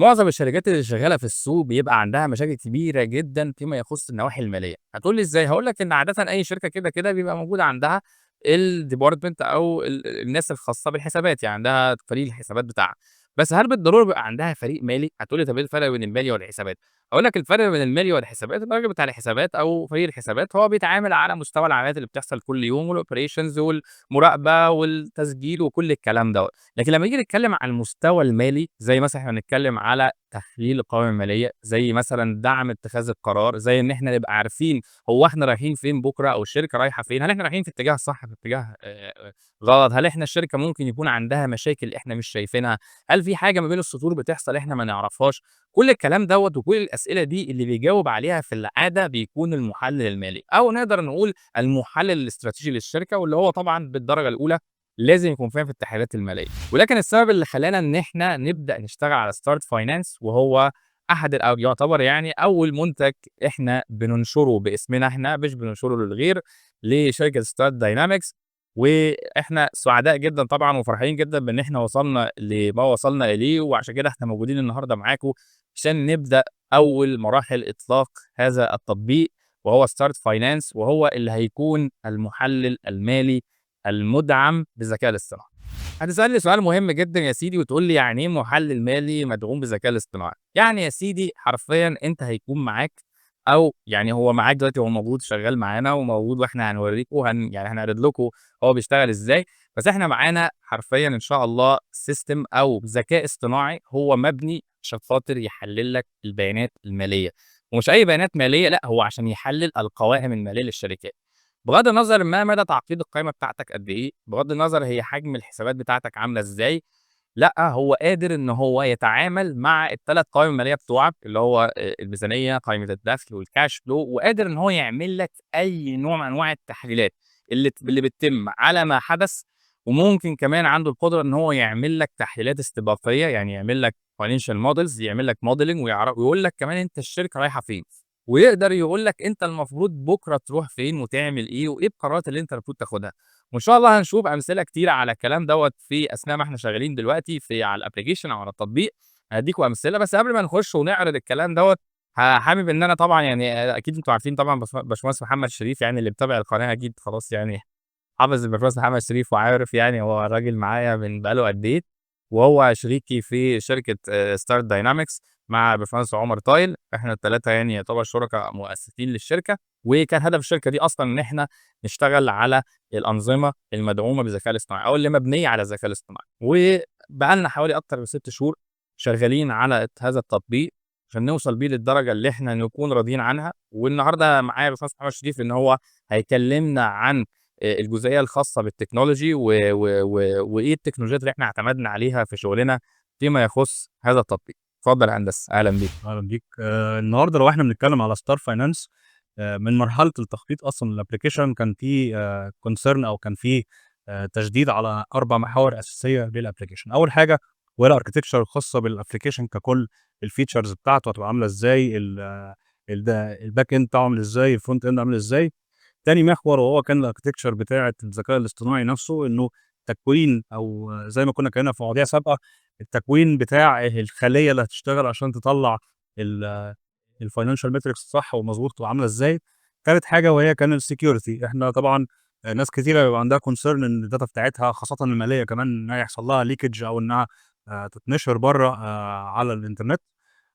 معظم الشركات اللي شغالة في السوق بيبقى عندها مشاكل كبيرة جدًا فيما يخص النواحي المالية. هتقول لي إزاي؟ هاقول لك إن عادةً أي شركة كده بيبقى موجود عندها الdepartment أو الناس الخاصة بالحسابات، يعني عندها فريق الحسابات بتاعها. بس هل بالضرورة بيبقى عندها فريق مالي؟ هتقول لي طب إيه الفرق بين المالي والحسابات؟ هاقول لك الفرق بين المالي والحسابات، الراجل بتاع الحسابات أو فريق الحسابات هو بيتعامل على مستوى العمليات اللي بتحصل كل يوم والoperations والمراقبة والتسجيل وكل الكلام دوّة. لكن لمّا نيجي نتكلم على المستوى المالي، زي مثلًا إحنا بنتكلم على تحليل القوائم المالية، زي مثلًا دعم اتخاذ القرار، زي إن إحنا نبقى عارفين هو إحنا رايحين فين بكرة أو الشركة رايحة فين، هل إحنا رايحين في اتجاه صح، في اتجاه غلط، هل إحنا الشركة ممكن يكون عندها مشاكل إحنا مش شايفينها، هل في حاجة ما بين السطور بتحصل إحنا ما نعرفهاش، كل الكلام دوّة وكل الأسئلة دي اللي بيجاوب عليها في العادة بيكون المحلل المالي، أو نقدر نقول المحلل الاستراتيجي للشركة، واللي هو طبعًا بالدرجة الأولى لازم يكون فاهم في التحليلات المالية. ولكن السبب اللي خلّانا إن إحنا نبدأ نشتغل على start finance وهو أحد أو يعتبر يعني أول منتج إحنا بننشره باسمنا إحنا، مش بننشره للغير، لشركة start dynamics. وإحنا سعداء جدًا طبعًا وفرحانين جدًا بإن إحنا وصلنا لما وصلنا إليه، وعشان كده إحنا موجودين النهارده معاكم عشان نبدأ أول مراحل إطلاق هذا التطبيق، وهو start finance، وهو اللي هيكون المحلل المالي المُدعَم بالذكاء الاصطناعي. هتسألني سؤال مهم جدًا يا سيدي وتقول لي يعني إيه محلل مالي مدعوم بالذكاء الاصطناعي؟ يعني يا سيدي حرفيًا أنت هيكون معاك، أو يعني هو معاك دلوقتي، هو موجود شغال معانا وموجود وإحنا هنوريكم يعني هنعرض لكم هو بيشتغل إزاي. بس إحنا معانا حرفيًا إن شاء الله system أو ذكاء اصطناعي هو مبني عشان خاطر يحلل لك البيانات المالية، ومش أي بيانات مالية، لأ، هو عشان يحلل القوائم المالية للشركات. بغض النظر ما مدى تعقيد القايمة بتاعتك قد إيه، بغض النظر هي حجم الحسابات بتاعتك عاملة إزاي، لأ، هو قادر إن هو يتعامل مع ال3 قوائم المالية بتوعك، اللي هو الميزانية، قائمة الدخل والcash flow، وقادر إن هو يعمل لك أي نوع من أنواع التحليلات اللي بتتم على ما حدث. وممكن كمان عنده القدرة إن هو يعمل لك تحليلات استباقية، يعني يعمل لك financial models، يعمل لك modeling ويقول لك كمان أنت الشركة رايحة فين. ويقدر يقول لك أنت المفروض بُكرة تروح فين وتعمل إيه، وإيه القرارات اللي أنت المفروض تاخدها. وإن شاء الله هنشوف أمثلة كتيرة على الكلام دوّة في أثناء ما إحنا شغالين دلوقتي على الapplication أو على التطبيق، هادّيكم أمثلة. بس قبل ما نخش ونعرض الكلام دوّة، حابب إن أنا طبعًا يعني أكيد أنتم عارفين طبعًا باشمهندس محمد شريف، يعني اللي متابع القناة أكيد خلاص يعني حافظ الباشمهندس محمد شريف وعارف يعني هو الراجل معايا من بقى له قد إيه، وهو شريكي في شركة start dynamics مع الباشمهندس عمر طايل. إحنا ال3 يعني يعتبر شركا مؤسسين للشركة، وكان هدف الشركة دي أصلًا إن إحنا نشتغل على الأنظمة المدعومة بالذكاء الاصطناعي أو اللي مبنية على الذكاء الاصطناعي. وبقى لنا حوالي أكتر من 6 شهور شغالين على هذا التطبيق عشان نوصل بيه للدرجة اللي إحنا نكون راضيين عنها. والنهارده معايا الباشمهندس محمد شريف إن هو هيكلمنا عن الجزئية الخاصة بالتكنولوجي وإيه التكنولوجيات اللي إحنا اعتمدنا عليها في شغلنا فيما يخص هذا التطبيق. اتفضل يا هندسة، أهلًا بيك. أهلًا بيك. النهارده لو إحنا بنتكلم على Star Finance، من مرحلة التخطيط أصلًا للapplication كان في concern أو كان في تشديد على 4 محاور أساسية للapplication. أول حاجة وهي الarchitecture الخاصة بالapplication ككل، الfeatures بتاعته هتبقى عاملة إزاي، الback end بتاعه عامل إزاي، الfront end عامل إزاي. تاني محور وهو كان الarchitecture بتاعة الذكاء الاصطناعي نفسه، إنه تكوين أو زي ما كنا اتكلمنا في مواضيع سابقة، التكوين بتاع الخلية اللي هتشتغل عشان تطلّع ال الfinancial metrics الصح والمضبوط تبقى عاملة إزاي. تالت حاجة وهي كان الsecurity. إحنا طبعًا ناس كتيرة بيبقى عندها concern إن الdata بتاعتها خاصةً المالية كمان إنها يحصل لها leakage أو إنها تتنشر برّه على الإنترنت.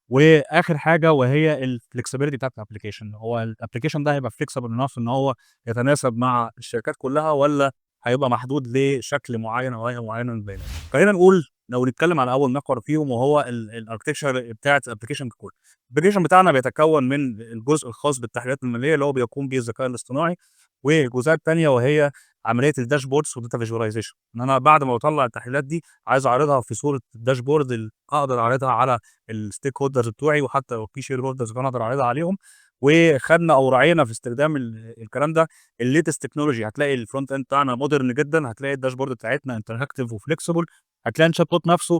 وآخر حاجة وهي الflexibility بتاعة الapplication. هو الapplication ده هيبقى flexible enough إن هو يتناسب مع الشركات كلّها، والّا هيبقى محدود لشكل معيّن أو هيئة معيّنة من البيانات. خلّينا نقول لو نتكلم على أول محور فيهم وهو الarchitecture بتاعة الapplication ككل. الapplication بتاعنا بيتكوّن من الجزء الخاص بالتحليلات المالية اللي هو بيقوم به الذكاء الاصطناعي، والجزئية التانية وهي عملية الdashboards وdata visualization. إن أنا بعد ما باطلّع التحليلات دي عايز أعرضها في صورة dashboard أقدر أعرضها على الstakeholders بتوعي، وحتى لو في shareholders كمان أقدر أعرضها عليهم. وخدنا أو راعينا في استخدام الكلام ده الlatest technology. هتلاقي الfront end بتاعنا modern جدًا، هتلاقي الdashboard بتاعتنا interactive وflexible، هتلاقي الchat bot نفسه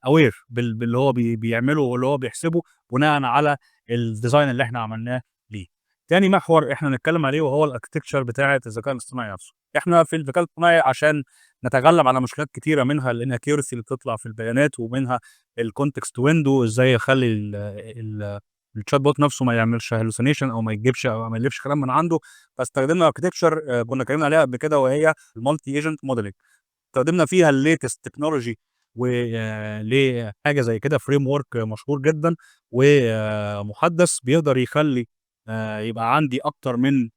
aware باللي هو بيعمله واللي هو بيحسبه بناءً على الdesign اللي إحنا عملناه ليه. تاني محور إحنا هنتكلم عليه وهو الarchitecture بتاعة الذكاء الاصطناعي نفسه. إحنا في الذكاء الاصطناعي عشان نتغلب على مشكلات كتيره، منها الاناكيورسي اللي بتطلع في البيانات، ومنها الكونتكست ويندو، ازاي يخلي الشات بوت نفسه ما يعملش هلوسينيشن او ما يجيبش او ما يلفش كلام من عنده. فاستخدمنا اركتكشر كنا اتكلمنا عليها قبل كده، وهي المالتي ايجنت موديلنج. استخدمنا فيها الليتست تكنولوجي، ولحاجه زي كده فريم ورك مشهور جدا ومحدث، بيقدر يخلي يبقى عندي اكتر من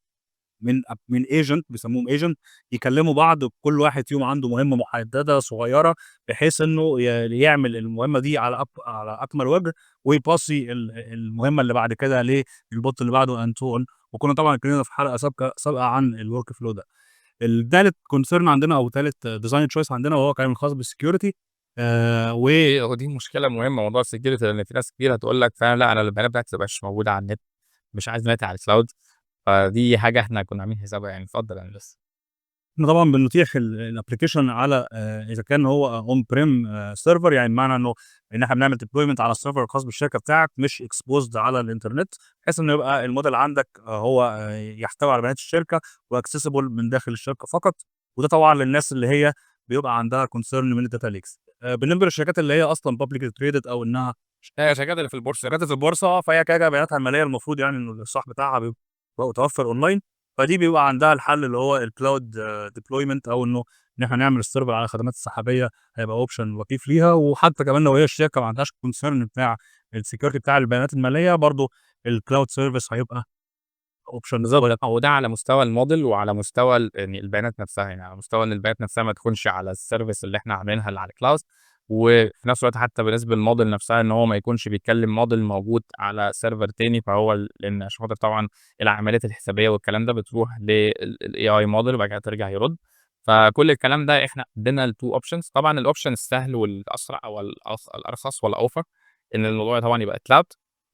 ايجنت، بيسموهم ايجنت، يكلموا بعض، كل واحد فيهم عنده مهمه محدده صغيره، بحيث انه يعمل المهمه دي على اكمل وجه، ويباصي المهمه اللي بعد كده للبوت اللي بعده اند سو اون. وكنا طبعا اتكلمنا في حلقه سابقه عن الورك فلو ده. التالت كونسيرن عندنا، او تالت ديزاين تشويس عندنا، وهو كان الخاص بالسكيورتي. ودي مشكله مهمه موضوع السكيورتي، لان في ناس كتير هتقول لك فعلا لا انا البيانات بتاعتي ما تبقاش موجوده على النت، مش عايز بياناتي على الكلاود. فدي حاجه احنا كنا عاملين حسابها يعني. اتفضل يعني بس. احنا طبعا بنتيح الابلكيشن على اذا كان هو اون بريم سيرفر، يعني بمعنى انه ان احنا بنعمل ديبلويمنت على السيرفر الخاص بالشركه بتاعك، مش اكسبوزد على الانترنت، بحيث انه يبقى الموديل عندك هو يحتوي على بيانات الشركه، واكسسبل من داخل الشركه فقط. وده طبعا للناس اللي هي بيبقى عندها كونسيرن من الداتا ليكس. بالنسبه للشركات اللي هي اصلا بابليكلي تريدد، او انها الشركات اللي في البورصه. شركات في البورصه، فهي كده بياناتها الماليه المفروض يعني انه الصح بتاعها بيبقى متوفر اونلاين. فدي بيبقى عندها الحل اللي هو الكلاود ديبلويمنت، او انه ان احنا نعمل السيرفر على الخدمات السحابيه، هيبقى اوبشن لطيف ليها. وحتى كمان لو هي الشركه ما عندهاش كونسيرن بتاع السكيورتي بتاع البيانات الماليه، برضه الكلاود سيرفيس هيبقى اوبشن. بالضبط، وده على مستوى الموديل وعلى مستوى يعني البيانات نفسها، يعني على مستوى ان البيانات نفسها ما تكونش على السيرفيس اللي احنا عاملينها اللي على الكلاود. وفي نفس الوقت حتى بالنسبه للموديل نفسها ان هو ما يكونش بيتكلم موديل موجود على سيرفر تاني، فهو لان عشان خاطر طبعا العمليات الحسابيه والكلام ده بتروح للاي اي موديل وبعد كده ترجع يرد. فكل الكلام ده احنا عندنا التو اوبشنز. طبعا الاوبشن السهل والاسرع او الارخص والاوفر ان الموضوع طبعا يبقى كلاود.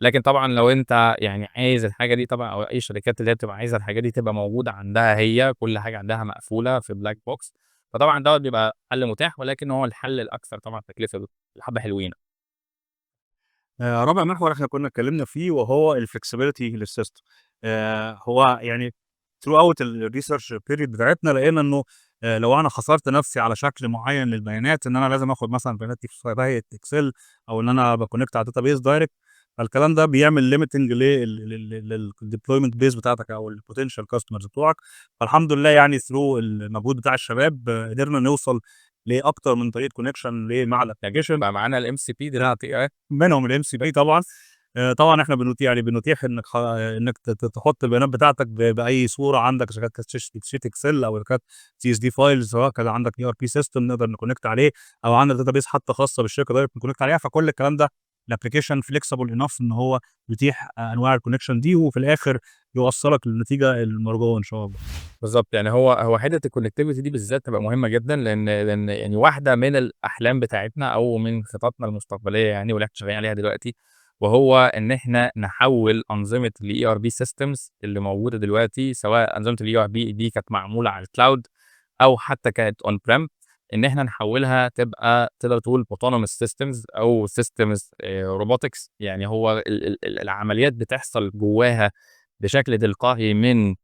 لكن طبعًا لو أنت يعني عايز الحاجة دي طبعًا، أو أي شركات اللي هي بتبقى عايزة الحاجات دي تبقى موجودة عندها هي، كل حاجة عندها مقفولة في black box. فطبعًا دوّة بيبقى حل متاح، ولكن هو الحل الأكثر طبعًا تكلفة بحبة حلوين. رابع محور إحنا كنا اتكلمنا فيه، وهو الflexibility للسيستم. هو يعني throughout الresearch period بتاعتنا لقينا إنه لو أنا خسرت نفسي على شكل معين للبيانات، إن أنا لازم آخد مثلًا بياناتي في هيئة Excel، أو إن أنا باconnect على database direct، فالكلام ده بيعمل limiting للdeployment base بتاعتك، أو الpotential customers بتوعك. فالحمد لله يعني through المجهود بتاع الشباب قدرنا نوصل لأكتر من طريقة connection مع الapplication. بقى معانا الMCP دلوقتي. منهم الMCP طبعًا. طبعًا إحنا بنتيح إنك تحط البيانات بتاعتك بأي صورة عندك، إذا كانت sheet Excel، أو إذا كانت CSV file، سواء كان عندك ERP system نقدر نconnect عليه، أو عندك database حتى خاصة بالشركة direct نconnect عليها. فكل الكلام ده الapplication flexible enough إن هو يتيح أنواع الconnection دي، وفي الآخر يوصّلك للنتيجة المرجوة إن شاء الله. بالضبط، يعني هو حتّة الconnectivity دي بالذات تبقى مهمة جدًا، لإن يعني واحدة من الأحلام بتاعتنا أو من خططنا المستقبلية يعني، واللي إحنا شغالين عليها دلوقتي، وهو إن إحنا نحوّل أنظمة الERP systems اللي موجودة دلوقتي، سواء أنظمة الERP دي كانت معمولة على الcloud أو حتى كانت on prem، إن إحنا نحوّلها تبقى تقدر تقول autonomous systems أو systems robotics. يعني هو العمليات بتحصل جواها بشكل تلقائي من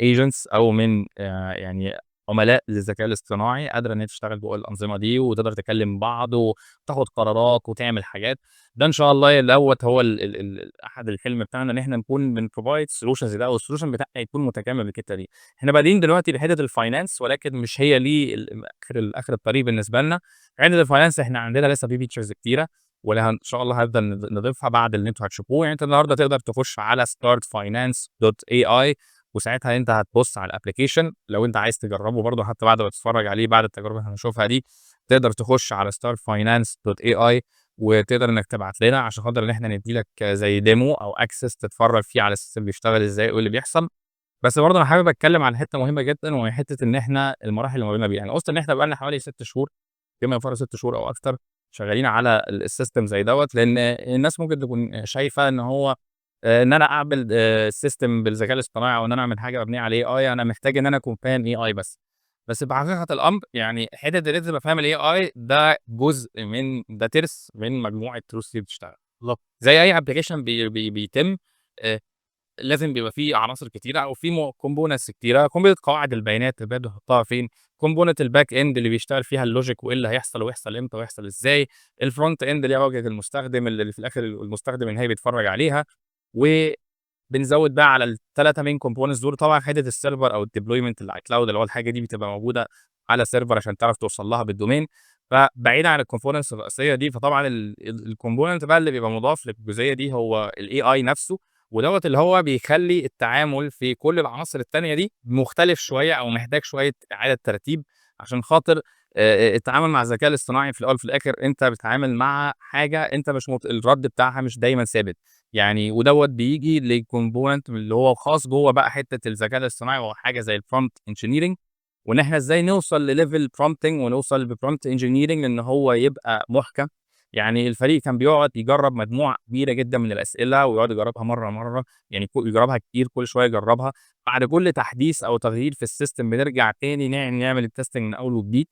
agents أو من يعني عملاء للذكاء الاصطناعي، قادرة إن هي تشتغل جوّه الأنظمة دي، وتقدر تكلّم بعض وتاخد قرارات وتعمل حاجات. ده إن شاء الله دوّة هو ال ال ال أحد الحلم بتاعنا، إن إحنا نكون بنprovide solutions ده، والsolution بتاعنا يكون متكامل بالحتّة دي. إحنا بادئين دلوقتي بحتّة الfinance، ولكن مش هي دي آخر الطريق بالنسبة لنا. حتّة الfinance إحنا عندنا لسه في features كتيرة، إن شاء الله هنفضل نضيفها بعد اللي أنتم هتشوفوه. يعني أنت النهارده تقدر تخش على startfinance.ai، وساعتها أنت هتبُص على الapplication لو أنت عايز تجرّبه برضه حتى بعد ما تتفرّج عليه، بعد التجربة اللي هنشوفها دي، تقدر تخش على startfinance.ai، وتقدر إنّك تبعت لنا عشان خاطر إن إحنا ندّي لك زي demo أو access تتفرّج فيه على السيستم بيشتغل إزاي وإيه اللي بيحصل. بس برضه أنا حابب أتكلّم عن حتّة مهمة جدًا، وهي حتّة إن إحنا المراحل اللي مرّينا بيها. يعني قُصت إن إحنا بقى لنا حوالي 6 شهور، بما يفارق 6 شهور أو أكتر، شغالين على الsystem زي دوّة، لإن الناس ممكن تكون شايفة إن هو إن أنا أعمل system بالذكاء الاصطناعي، أو إن أنا أعمل حاجة مبنية على AI، أنا محتاج إن أنا أكون فاهم AI بس. بس بحقيقة الأمر يعني حتّة إن أنت تبقى فاهم الAI ده جزء ده تِرْس من مجموعة تروس كتير بتشتغل. بالضبط. زي أي application بيتم، آآ لازم بيبقى في عناصر كتيرة، أو في components كتيرة. قواعد البيانات بنحطها فين، component الback end اللي بيشتغل فيها الlogic وإيه اللي هيحصل ويحصل إمتى ويحصل إزاي، الfront end اللي هي واجهة المستخدم اللي في الآخر المستخدم النهائي بيتفرج عليها، وبنزود بقى على ال3 main components دول طبعًا حتة الserver أو الdeployment اللي على الcloud اللي هو الحاجة دي بتبقى موجودة على server عشان تعرف توصل لها بالdomain. فبعيدًا عن الcomponents الرئيسية دي، فطبعًا الcomponent بقى اللي بيبقى مضاف للجزئية دي هو الAI نفسه، ودوّة اللي هو بيخلّي التعامل في كل العناصر التانية دي مختلف شوية أو محتاج شوية إعادة ترتيب، عشان خاطر التعامل مع الذكاء الاصطناعي في الأول وفي الآخر أنت بتتعامل مع حاجة أنت مش الرد بتاعها مش دايمًا ثابت، يعني ودوّة بييجي لcomponent اللي هو خاص جوّه بقى حتة الذكاء الاصطناعي وهو حاجة زي الprompt engineering، وإن إحنا إزاي نوصل لlevel prompting ونوصل بprompt engineering إن هو يبقى محكم. يعني الفريق كان بيقعد يجرّب مجموعة كبيرة جدًا من الأسئلة ويقعد يجرّبها مرّة، يعني يجرّبها كتير كل شوية يجرّبها، بعد كل تحديث أو تغيير في الsystem بنرجع تاني نعمل الtesting من أول وجديد.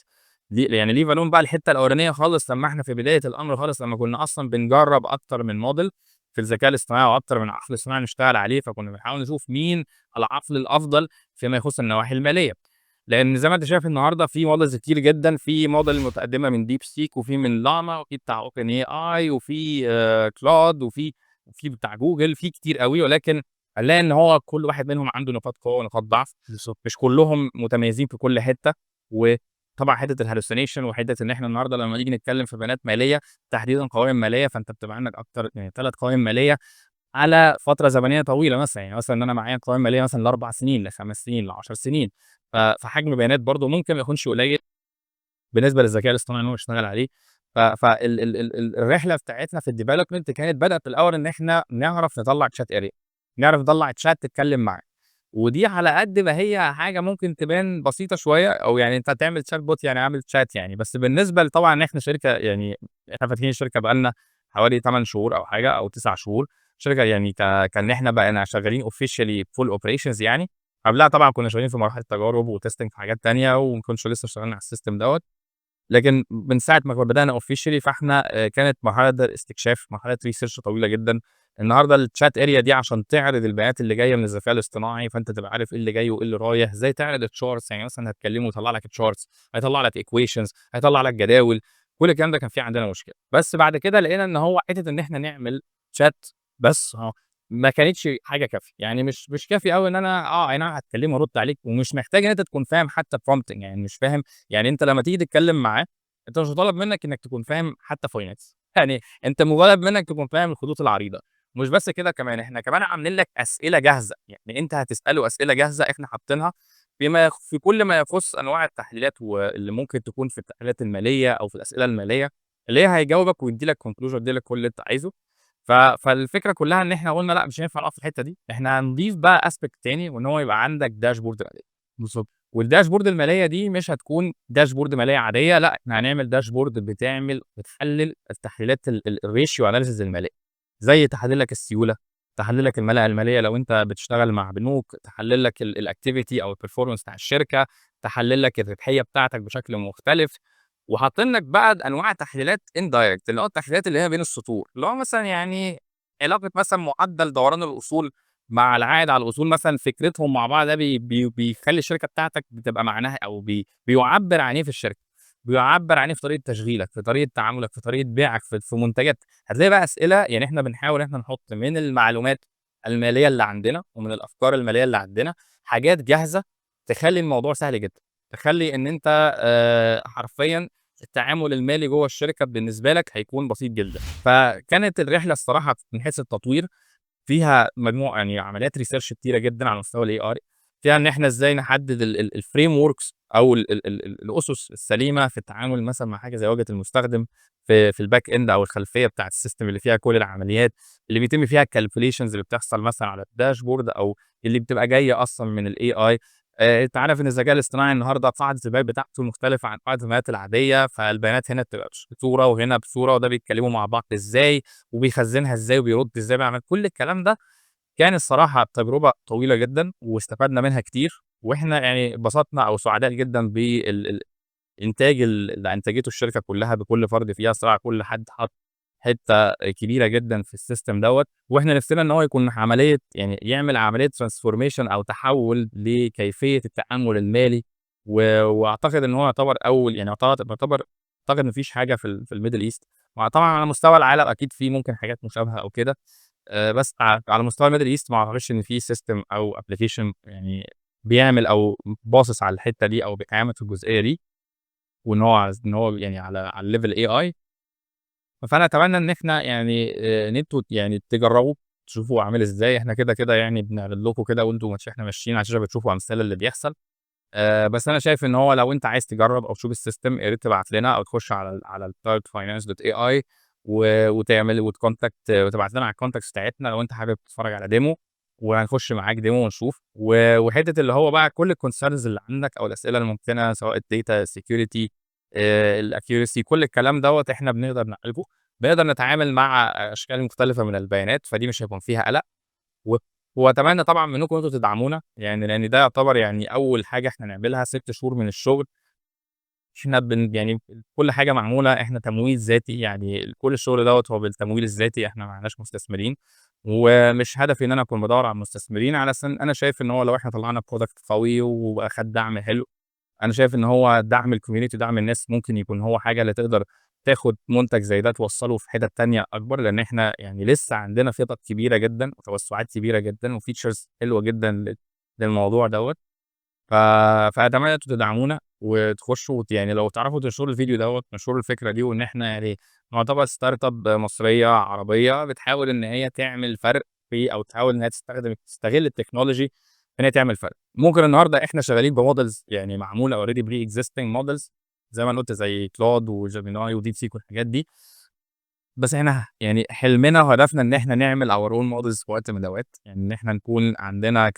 يعني leave alone بقى الحتة الأولانية خالص لمّا إحنا في بداية الأمر خالص لمّا كنا أصلًا بنجرّب أكتر من model في الذكاء الاصطناعي وأكتر من عقل اصطناعي نشتغل عليه، فكنا بنحاول نشوف مين العقل الأفضل فيما يخص النواحي المالية. لأن زي ما أنت شايف النهارده في models كتير جدًا، في model متقدمة من DeepSeek وفي من llama وفي بتاع OpenAI وفي Claude وفي بتاع جوجل، في كتير أوي، ولكن هنلاقي إن هو كل واحد منهم عنده نقاط قوة ونقاط ضعف، بالضبط. مش كلهم متميزين في كل حتة. وطبعًا حتة الhallucination وحتة إن إحنا النهارده لمّا نيجي نتكلم في بيانات مالية، تحديدًا قوائم مالية، فأنت بتبقى عندك أكتر يعني 3 قوائم مالية على فترة زمنية طويلة مثلًا، يعني مثلًا إن أنا معايا قوائم مالية مثلًا ل4 سنين، ل5 سنين، ل10 سنين، فحجم بيانات برضه ممكن ما يكونش قليل بالنسبة للذكاء الاصطناعي إن هو يشتغل عليه. ف فال ال ال ال الرحلة بتاعتنا في الdevelopment كانت بدأت في الأول إن إحنا نعرف نطلّع chat area، نعرف نطلّع chat تتكلم معاه، ودي على قد ما هي حاجة ممكن تبان بسيطة شوية أو يعني أنت هتعمل chat bot يعني اعمل chat يعني، بس بالنسبة طبعًا إن إحنا شركة يعني إحنا فاتحين الشركة بقى لنا حوالي 8 شهور أو حاجة أو 9 شهور، شركة يعني كإن إحنا بقينا شغالين officially full operations يعني، قبلها طبعًا كنا شغالين في مرحلة تجارب وtesting في حاجات تانية وما كناش لسه اشتغلنا على الsystem دوّة. لكن من ساعة ما بدأنا officially فإحنا كانت مرحلة استكشاف، مرحلة research طويلة جدًا. النهارده الchat area دي عشان تعرض البيانات اللي جاية من الذكاء الاصطناعي، فأنت تبقى عارف إيه اللي جاي وإيه اللي رايح، إزاي تعرض الcharts يعني مثلًا هتكلمه يطلّع لك الcharts، هيطلّع لك equations، هيطلّع لك جداول، كل الكلام ده كان في عندنا مشكلة. بس بعد كده لقينا إن هو حتة إن إحنا نعمل chat بس ما كانتش حاجة كافية، يعني مش كافي أوي إن أنا أي نعم هتكلمه وأرد عليك، ومش محتاج إن أنت تكون فاهم حتى prompting يعني مش فاهم يعني أنت لمّا تيجي تتكلم معاه أنت مش مطالب منك إنك تكون فاهم حتى finance يعني أنت مطالب منك تكون فاهم الخطوط العريضة، مش بس كده كمان إحنا كمان عاملين لك أسئلة جاهزة، يعني أنت هتسأله أسئلة جاهزة إحنا حاطينها في كل ما يخص أنواع التحليلات واللي ممكن تكون في التحليلات المالية أو في الأسئلة المالية، اللي هي هيجاوبك ويدّي لك conclusion ويدّي لك كل اللي أنت عايزه. فالفكرة كلها إن إحنا قُلنا لأ مش هينفع نقف في الحتة دي، إحنا هنضيف بقى aspect تاني وإن هو يبقى عندك dashboard مالية. بالضبط. والداشبورد المالية دي مش هتكون داشبورد مالية عادية، لأ إحنا هنعمل داشبورد بتحلل التحليلات الratio analysis المالية، زي تحلل لك السيولة، تحلل لك الملاءة المالية لو أنت بتشتغل مع بنوك، تحلل لك الactivity أو الperformance بتاع الشركة، تحلل لك الربحية بتاعتك بشكل مختلف، وحاطين لك بقى أنواع تحليلات indirect اللي هو التحليلات اللي هي بين السطور، اللي هو مثلًا يعني علاقة مثلًا معدل دوران الأصول مع العائد على الأصول مثلًا فكرتهم مع بعض ده بيخلّي الشركة بتاعتك بتبقى معناها أو بيعبّر عن إيه في الشركة، بيعبّر عن إيه في طريقة تشغيلك، في طريقة تعاملك، في طريقة بيعك، في منتجات. هتلاقي بقى أسئلة يعني إحنا بنحاول إن إحنا نحط من المعلومات المالية اللي عندنا ومن الأفكار المالية اللي عندنا حاجات جاهزة تخلّي الموضوع سهل جدًا، تخلّي إن أنت حرفيًا التعامل المالي جوّه الشركة بالنسبة لك هيكون بسيط جدًا. فكانت الرحلة الصراحة من حيث التطوير فيها يعني عمليات research كتيرة جدًا على مستوى الAI، فيها إن إحنا إزاي نحدد الframeworks أو الأُسس السليمة في التعامل مثلًا مع حاجة زي واجهة المستخدم في الback end أو الخلفية بتاعة السيستم اللي فيها كل العمليات، اللي بيتم فيها الcalculations اللي بتحصل مثلًا على الdashboard أو اللي بتبقى جاية أصلًا من الAI. أنت عارف إن الذكاء الاصطناعي النهارده قاعدة البيانات بتاعته مختلفة عن قاعدة البيانات العادية، فالبيانات هنا بتبقى بصورة وهنا بصورة، وده بيتكلموا مع بعض إزاي، وبيخزّنها إزاي وبيرد إزاي بيعمل كل الكلام ده كان الصراحة تجربة طويلة جدًا واستفدنا منها كتير، وإحنا يعني اتبسطنا أو سعداء جدًا الإنتاج اللي أنتجته الشركة كلّها بكل فرد فيها الصراحة كل حد حَط حتّة كبيرة جدًا في السيستم دوّة، وإحنا نفسنا إن هو يكون يعمل عملية transformation أو تحوّل لكيفية التعامل المالي واعتقد ان هو يعتبر اول، يعني يعتبر اعتقد ما فيش حاجه في الميدل ايست. طبعا على مستوى العالم اكيد في ممكن حاجات مشابهه او كده، بس على مستوى الميدل ايست ما اعتقدش ان في سيستم او ابلكيشن يعني بيعمل او باصص على الحته دي او بيعمل في الجزئيه دي، وان هو ان هو يعني على الليفل اي اي. فانا اتمنى ان احنا يعني ان انتوا يعني تجربوا تشوفوا عامل ازاي. احنا كده كده يعني بنعرض لكم كده وانتوا احنا ماشيين على الشاشه بتشوفوا امثله اللي بيحصل. بس أنا شايف إن هو لو أنت عايز تجرّب أو تشوف السيستم يا ريت تبعت لنا أو تخش على الtargetfinance.ai وتعمل وتبعت لنا على الcontacts بتاعتنا لو أنت حابب تتفرّج على demo، وهنخش معاك demo ونشوف. وحتّة اللي هو بقى كل الconcerns اللي عندك أو الأسئلة الممكنة سواء الdata الsecurity الaccuracy كل الكلام دوّة إحنا بنقدر نعالجه، بنقدر نتعامل مع أشكال مختلفة من البيانات، فدي مش هيكون فيها قلق. و وأتمنى طبعًا منكم إن أنتم تدعمونا، يعني لإن ده يعتبر يعني أول حاجة إحنا نعملها 6 شهور من الشغل. إحنا يعني كل حاجة معمولة إحنا تمويل ذاتي، يعني كل الشغل دوّة هو بالتمويل الذاتي، إحنا ما معناش مستثمرين، ومش هدفي إن أنا أكون بادوّر على المستثمرين، علشان أنا شايف إن هو لو إحنا طلّعنا product قوي وأخد دعم حلو، أنا شايف إن هو دعم الcommunity ودعم الناس ممكن يكون هو حاجة اللي تقدر تاخد منتج زي ده توصّله في حتت تانية أكبر، لإن إحنا يعني لسه عندنا خطط كبيرة جدًا وتوسعات كبيرة جدًا وfeatures حلوة جدًا للموضوع دوّة. ف فأتمنى إن أنتم تدعمونا وتخشوا يعني لو تعرفوا تنشروا الفيديو دوّة، تنشروا الفكرة دي، وإن إحنا يعني نعتبر startup مصرية عربية بتحاول إن هي تعمل فرق في أو تحاول إن هي تستغل التكنولوجي في إن هي تعمل فرق. ممكن النهارده إحنا شغالين بmodels يعني معمولة already pre-existing models زي ما أنا قُلت زي Claude وGemini وDeepSeek والحاجات دي. بس إحنا يعني حلمنا وهدفنا إن إحنا نعمل our own models في وقت من الأوقات، يعني إن إحنا نكون عندنا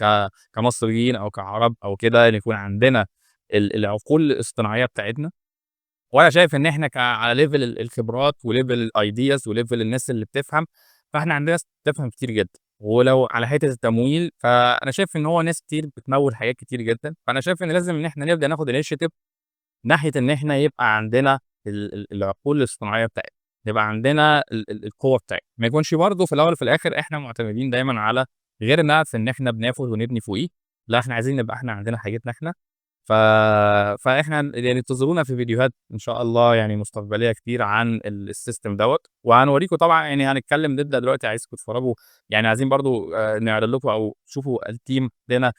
كمصريين أو كعرب أو كده، إن يكون عندنا العقول الاصطناعية بتاعتنا. وأنا شايف إن إحنا على level الخبرات وlevel الideas وlevel الناس اللي بتفهم، فإحنا عندنا ناس بتفهم كتير جدًا. ولو على حتة التمويل، فأنا شايف إن هو ناس كتير بتموِّل حاجات كتير جدًا، فأنا شايف إن لازم إن إحنا نبدأ ناخد initiative ناحية إن إحنا يبقى عندنا العقول الاصطناعية بتاعتنا، يبقى عندنا القوة بتاعتنا، ما يكونش برضه في الأول وفي الآخر إحنا معتمدين دايمًا على غيرنا في إن إحنا بناخد ونبني فوقيه، لأ إحنا عايزين نبقى إحنا عندنا حاجتنا إحنا. ف فإحنا يعني انتظرونا في فيديوهات إن شاء الله يعني مستقبلية كتير عن السيستم دوّة، وهنوريكم طبعًا يعني نبدأ دلوقتي عايزكم تتفرجوا، يعني عايزين برضه نعرض لكم أو تشوفوا الteam عندنا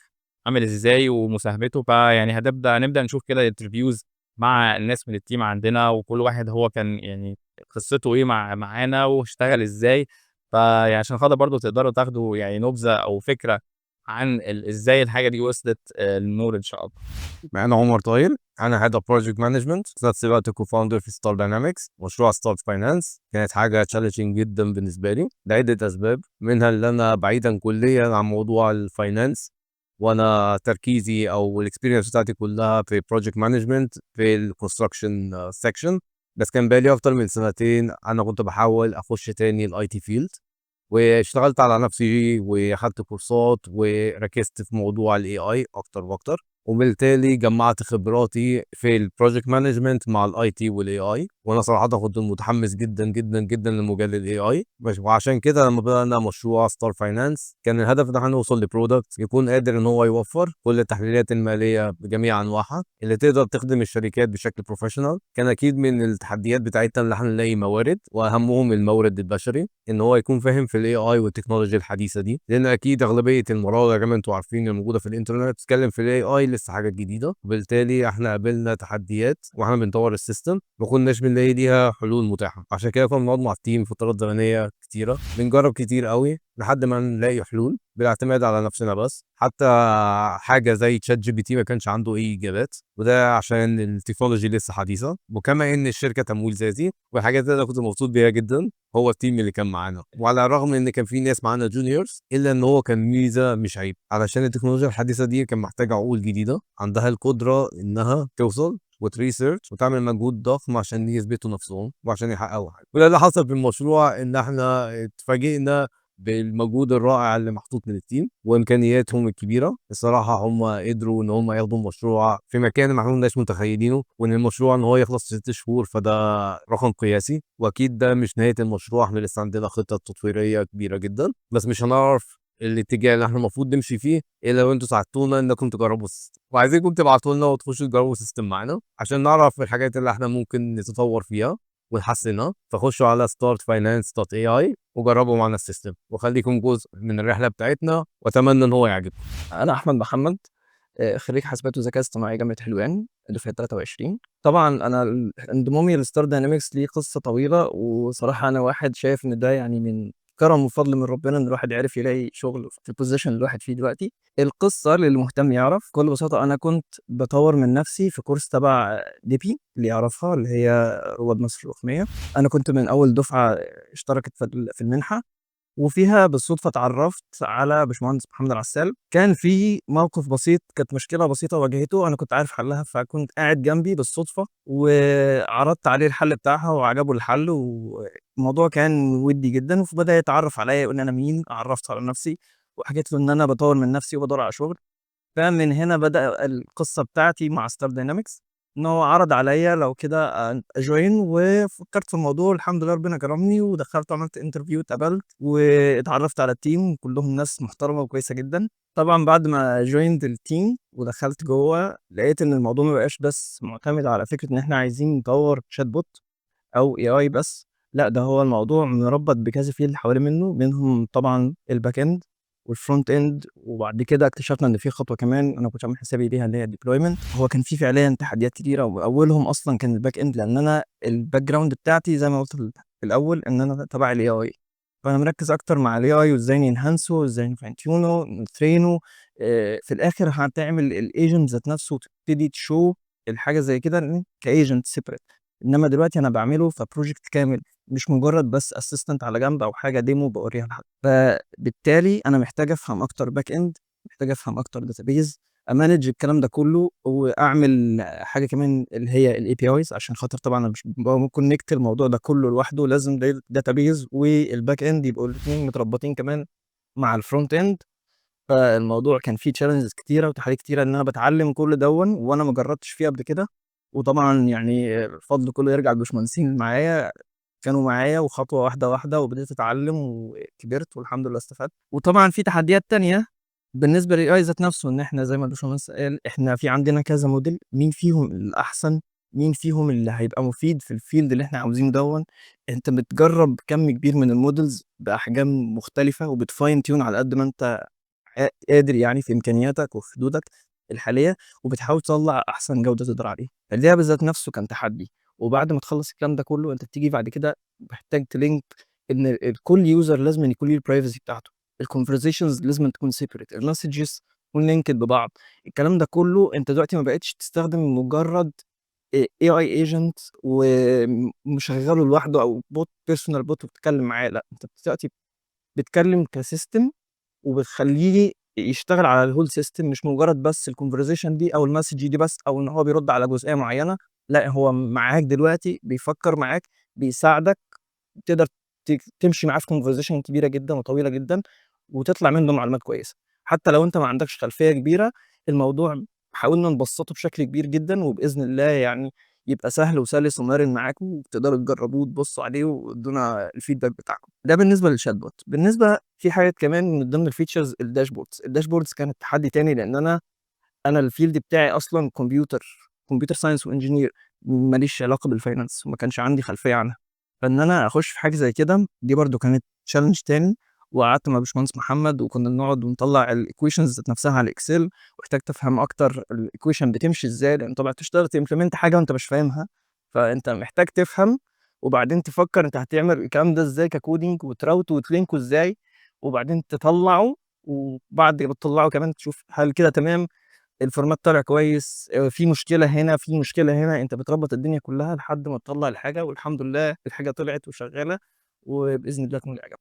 عامل إزاي ومساهمته، فيعني نبدأ نشوف كده interviews مع الناس من الteam عندنا، وكل واحد هو كان يعني قصته إيه معانا واشتغل إزاي، فيعني عشان خاطر برضه تقدروا تاخدوا يعني نبذة أو فكرة عن إزاي الحاجة دي وصلت للنور إن شاء الله. أنا عمر طايل، أنا Head of Project Management في نفس الوقت Co-founder في Star Dynamics. مشروع Star Finance كانت حاجة challenging جدا بالنسبة لي لعدة أسباب، منها اللي أنا بعيدا كليا عن موضوع الفاينانس، وأنا تركيزي أو الإكسبيرينس بتاعتي كلها في Project Management في ال Construction section. بس كان بقالي أكتر من سنتين أنا كنت بحاول أخش تاني ال IT field، واشتغلت على نفسي وأخدت كورسات وركزت في موضوع ال AI أكتر وأكتر، وبالتالي جمعت خبراتي في البروجكت مانجمنت مع الاي تي والاي اي. وانا صراحه كنت متحمس جدا جدا جدا لمجال الاي اي، وعشان كده لما بدانا مشروع ستار فاينانس كان الهدف ان احنا نوصل لبرودكت يكون قادر ان هو يوفر كل التحليلات الماليه بجميع انواعها اللي تقدر تخدم الشركات بشكل بروفيشنال. كان اكيد من التحديات بتاعتنا ان احنا نلاقي موارد، واهمهم المورد البشري، ان هو يكون فاهم في الاي اي والتكنولوجيا الحديثه دي، لان اكيد اغلبيه المراجع زي ما انتم عارفين الموجوده في الانترنت بتتكلم في الاي اي لسه حاجه جديده. وبالتالي احنا قابلنا تحديات واحنا بنطور السيستم ما كناش بنلاقي ليها حلول متاحه، عشان كده كنا بنقعد مع التيم فترات زمنيه كتيره بنجرب كتير قوي لحد ما نلاقي حلول بالاعتماد على نفسنا بس. حتى حاجه زي تشات جي بي تي ما كانش عنده اي اجابات، وده عشان التكنولوجي لسه حديثه، وكما ان الشركه تمويل ذاتي. والحاجات دي انا كنت مبسوط بيها جدا هو التيم اللي كان معانا، وعلى الرغم ان كان في ناس معانا جونيورز الا ان هو كان ميزه مش عيب، علشان التكنولوجيا الحديثه دي كان محتاجه عقول جديده عندها القدره انها توصل وتريسيرش وتعمل مجهود ضخم عشان يثبتوا نفسهم وعشان يحققوا حاجه. وده اللي حصل في المشروع، ان احنا اتفاجئنا بالمجهود الرائع اللي محطوط من التيم وامكانياتهم الكبيره. الصراحه هم قدروا ان هم ياخدوا المشروع في مكان ما كناش متخيلينه، وان المشروع ان هو يخلص في 6 شهور فده رقم قياسي. واكيد ده مش نهايه المشروع، احنا لسه عندنا خطط تطويريه كبيره جدا، بس مش هنعرف الاتجاه اللي احنا المفروض نمشي فيه الا لو انتوا ساعدتونا انكم تجربوا السيستم، وعايزينكم تبعتوا لنا وتخشوا تجربوا السيستم معانا عشان نعرف الحاجات اللي احنا ممكن نتطور فيها ونحسنها. فخشوا على startfinance.ai وجربوا معانا السيستم وخليكم جزء من الرحله بتاعتنا، واتمنى ان هو يعجبكم. انا احمد محمد، خريج حاسبات وذكاء اصطناعي جامعه حلوان دفعه 23. طبعا انا انضمامي لستار داينامكس ليه قصه طويله، وصراحه انا واحد شايف ان ده يعني من كرم وفضل من ربنا ان الواحد عرف يلاقي شغل في البوزيشن اللي الواحد فيه دلوقتي. القصه للي مهتم يعرف بكل بساطه، انا كنت بطور من نفسي في كورس تبع ديبي اللي يعرفها، اللي هي رواد مصر الرقميه. انا كنت من اول دفعه اشتركت في المنحه، وفيها بالصدفة اتعرّفت على باشمهندس محمد العسّال. كان في موقف بسيط، كانت مشكلة بسيطة واجهته أنا كنت عارف حلّها، فكنت قاعد جنبي بالصدفة وعرضت عليه الحل بتاعها وعجبه الحل، والموضوع كان وِدّي جدًا، فبدأ يتعرّف عليّا يقول لي أنا مين، عرّفته على نفسي وحكيت له إن أنا باطوّر من نفسي وبادوّر على شغل. فمن هنا بدأ القصة بتاعتي مع ستار داينامكس، إن هو عرض عليّا لو كده أjoin، وفكّرت في الموضوع، الحمد لله ربنا كرمني ودخلت وعملت interview اتقبلت، واتعرّفت على الteam كلّهم ناس محترمة وكويسة جدًا. طبعًا بعد ما joined الteam ودخلت جوّه، لقيت إن الموضوع ما بقاش بس معتمد على فكرة إن إحنا عايزين نطوّر chatbot أو AI بس، لأ ده هو الموضوع مربّط بكذا field حوالين منّه، منهم طبعًا الback end والfront end. وبعد كده اكتشفنا إن في خطوة كمان أنا ما كنتش عامل حسابي ليها، اللي هي الdeployment. هو كان في فعليًا تحديات كتيرة، وأولهم أصلًا كان الback end، لإن أنا الbackground بتاعتي زي ما قُلت في الأول إن أنا تبع الAI، فأنا مركّز أكتر مع الAI وإزاي ننهانسه وإزاي نfine tune نtrain. في الآخر هتعمل الagent ذات نفسه وتبتدي تshow الحاجة زي كده كagent separate. إنما دلوقتي أنا باعمله كproject كامل، مش مجرد بس assistant على جنب أو حاجة demo باوريها لحد. فبالتالي أنا محتاج أفهم أكتر back end، محتاج أفهم أكتر database، أmanage الكلام ده كله، وأعمل حاجة كمان اللي هي الAPIs، عشان خاطر طبعًا أنا مش connect الموضوع ده كله لوحده، لازم database والback end يبقوا الاتنين متربطين كمان مع الfront end. فالموضوع كان فيه challenges كتيرة وتحديات كتيرة، إن أنا باتعلم كل دوًّا وأنا ما جربتش فيه قبل كده. وطبعًا يعني الفضل كله يرجع للباشمهندسين اللي معايا، كانوا معايا وخطوة واحدة واحدة وبديت أتعلم وكبرت والحمد لله استفدت. وطبعًا في تحديات تانية بالنسبة للAI ذات نفسه، إن إحنا زي ما الباشمهندس قال إحنا في عندنا كذا موديل، مين فيهم الأحسن، مين فيهم اللي هيبقى مفيد في الfield اللي إحنا عاوزينه دوًّا. أنت بتجرب كم كبير من الmodels بأحجام مختلفة وبتfine tune على قد ما أنت قادر يعني في إمكانياتك وفي حدودك الحالية، وبتحاول تطلّع أحسن جودة تقدر عليها. فده بالذات نفسه كان تحدي. وبعد ما تخلّص الكلام ده كله، أنت بتيجي بعد كده محتاج تlink إن كل user لازمًا يكون ليه الprivacy بتاعته، الconversations لازمًا تكون separate، الmessages تكون linked ببعض. الكلام ده كله أنت دلوقتي ما بقيتش تستخدم مجرد AI agent ومشغّله لوحده أو personal bot وبتتكلم معاه، لأ أنت دلوقتي بتتكلم كsystem وبتخلّيه يشتغل على الwhole system، مش مجرد بس الconversation دي أو الmessage دي بس، أو إن هو بيرد على جزئية معيّنة. لأ هو معاك دلوقتي، بيفكّر معاك، بيساعدك، تقدر تمشي معاه في conversation كبيرة جدًا وطويلة جدًا، وتطلع منه معلومات كويسة. حتى لو أنت ما عندكش خلفية كبيرة، الموضوع حاولنا نبسّطه بشكل كبير جدًا، وبإذن الله يعني يبقى سهل وسلس ومرن معاكم، وتقدروا تجربوه وتبصوا عليه وتدونا الfeedback بتاعكم. ده بالنسبة للchatbot. بالنسبة في حاجات كمان من ضمن الfeatures الdashboards كانت تحدي تاني، لإن أنا الfield بتاعي أصلًا computer science وengineer، ما ليش علاقة بالfinance وما كانش عندي خلفية عنها. فإن أنا أخش في حاجة زي كده، دي برضه كانت challenge تاني. وقعدت مع باشمهندس محمد وكنا بنقعد ونطلّع الequations ذات نفسها على الExcel، واحتجت أفهم أكتر الequation بتمشي إزاي، لإن طبعًا تشتغل تimplement حاجة وأنت مش فاهمها، فأنت محتاج تفهم وبعدين تفكّر أنت هتعمل الكلام ده إزاي كcoding وتراوته وتلينكه إزاي، وبعدين تطلّعه، وبعد ما تطلّعه كمان تشوف هل كده تمام، الفورمات طالع كويس، في مشكلة هنا، في مشكلة هنا. أنت بتربّط الدنيا كلّها لحد ما تطلّع الحاجة، والحمد لله الحاجة طلعت وشغّالة، وبإذن الله تكون الإعجاب.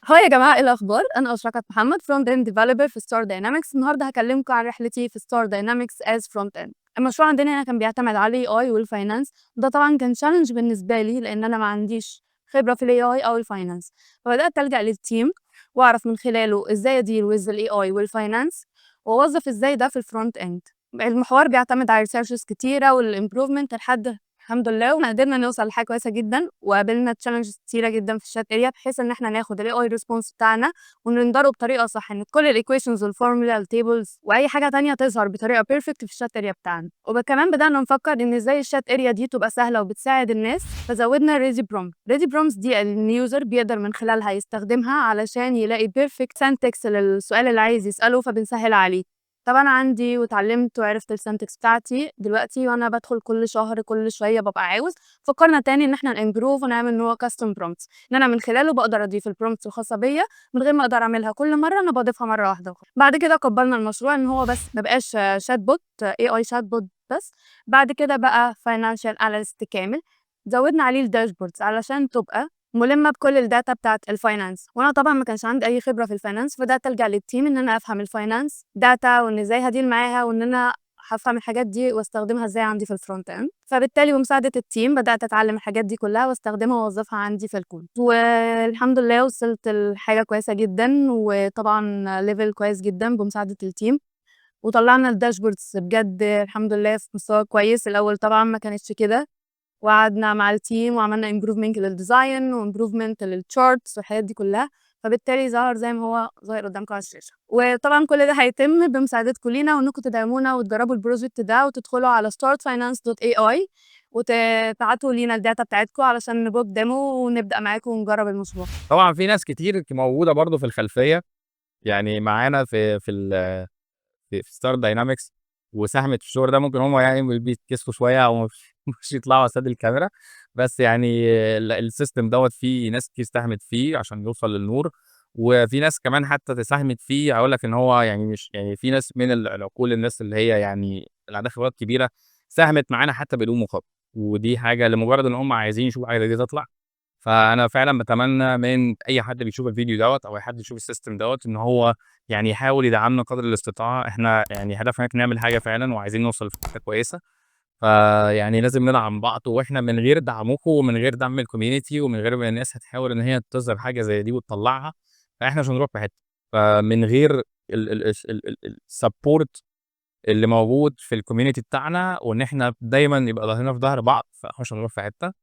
هاي يا جماعة، إيه الأخبار؟ أنا أشرقت محمد front end developer في ستار داينامكس. النهارده هكلمكم عن رحلتي في ستار داينامكس as front end. المشروع عندنا هنا كان بيعتمد على ال AI والفاينانس، وده طبعا كان challenge بالنسبة لي لأن أنا ما عنديش خبرة في ال AI أو الفاينانس، فبدأت ألجأ للتيم وأعرف من خلاله إزاي أدير with ال AI والفاينانس وأوظف إزاي ده في الفرونت end. المحور بيعتمد على researches كتيرة والimprovement لحد الحمد لله، وقدرنا نوصل لحاجة كويسة جدًا، وقابلنا challenges كتيرة جدًا في الchat area بحيث إن إحنا ناخد الAI response بتاعنا ونرندره بطريقة صح، إن كل الequations والformula الtables وأي حاجة تانية تظهر بطريقة perfect في الchat area بتاعنا. كمان بدأنا نفكر إن إزاي الchat area دي تبقى سهلة وبتساعد الناس، فزودنا ready prompt. ready prompts دي الuser بيقدر من خلالها يستخدمها علشان يلاقي perfect syntax للسؤال اللي عايز يسأله، فبنسهل عليه. طب أنا عندي واتعلمت وعرفت السنتكس بتاعتي دلوقتي، وأنا بادخل كل شهر كل شوية بابقى عاوز، فكرنا تاني إن إحنا نimprove ونعمل نوع custom prompts، إن أنا من خلاله باقدر أضيف الprompts الخاصة بيّا من غير ما أقدر أعملها كل مرة، أنا باضيفها مرة واحدة وخلاص. بعد كده كبرنا المشروع إن هو بس ما بقاش chatbot AI chatbot بس، بعد كده بقى financial analyst كامل، زودنا عليه الdashboards علشان تبقى ملمة بكل الداتا بتاعة الfinance، وأنا طبعًا ما كانش عندي أي خبرة في الfinance، فبدأت ألجأ للteam إن أنا أفهم الfinance data وإن إزاي هادير معاها، وإن أنا هافهم الحاجات دي واستخدمها إزاي عندي في الfront end. فبالتالي بمساعدة الteam بدأت أتعلم الحاجات دي كلها واستخدمها وأوظّفها عندي في الكود، والحمد لله وصلت لحاجة كويسة جدًا، وطبعًا level كويس جدًا بمساعدة الteam، وطلّعنا الdashboards بجد الحمد لله في مستوى كويس. الأول طبعًا ما كانتش كده، وقعدنا مع الteam وعملنا improvement للdesign وimprovement للcharts والحاجات دي كلها، فبالتالي ظهر زي ما هو ظاهر قدامكم على الشاشة. وطبعًا كل ده هيتم بمساعدتكم لينا، وإنكم تدعمونا وتجربوا الproject ده وتدخلوا على startfinance.ai تبعتوا لينا الdata بتاعتكم علشان نbook demo ونبدأ معاكم ونجرب المشروع. طبعًا في ناس كتير موجودة برضه في الخلفية، يعني معانا في ستار داينامكس وساهمت في الشغل ده، ممكن هم يعني بيتكسفوا شوية أو مش يطلعوا قصاد الكاميرا، بس يعني السيستم دوّة فيه ناس كتير ساهمت فيه عشان يوصل للنور، وفي ناس كمان حتى ساهمت فيه. هاقول لك إن هو يعني مش يعني في ناس من العقول الناس اللي هي يعني اللي عندها خبرات كبيرة ساهمت معانا حتى بدون مقابل، ودي حاجة لمجرد إن هم عايزين يشوفوا حاجة زي دي تطلع. فأنا فعلًا باتمنى من أي حد بيشوف الفيديو دوّة أو أي حد يشوف السيستم دوّة إن هو يعني يحاول يدعمنا قدر الاستطاعة. إحنا يعني هدفنا نعمل حاجة فعلًا وعايزين نوصل لحتة كويسة، فيعني لازم ندعم بعض، وإحنا من غير دعمكم ومن غير دعم الcommunity ومن غير ما الناس هتحاول إن هي تظهر حاجة زي دي وتطلعها، فإحنا مش هنروح في حتة. فمن غير الsupport اللي موجود في الcommunity بتاعنا وإن إحنا دايمًا يبقى ضهرنا في ضهر بعض، فإحنا مش هنروح في حتة.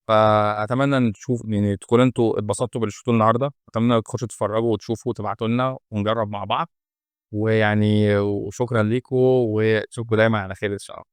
فأتمنى إن يعني تكونوا أنتم اتبسطتوا باللي شفتوه النهارده، أتمنى تخشوا تتفرجوا وتشوفوا وتبعتوا لنا ونجرب مع بعض، ويعني وشكرًا ليكم، وأشوفكم دايمًا على خير إن شاء الله.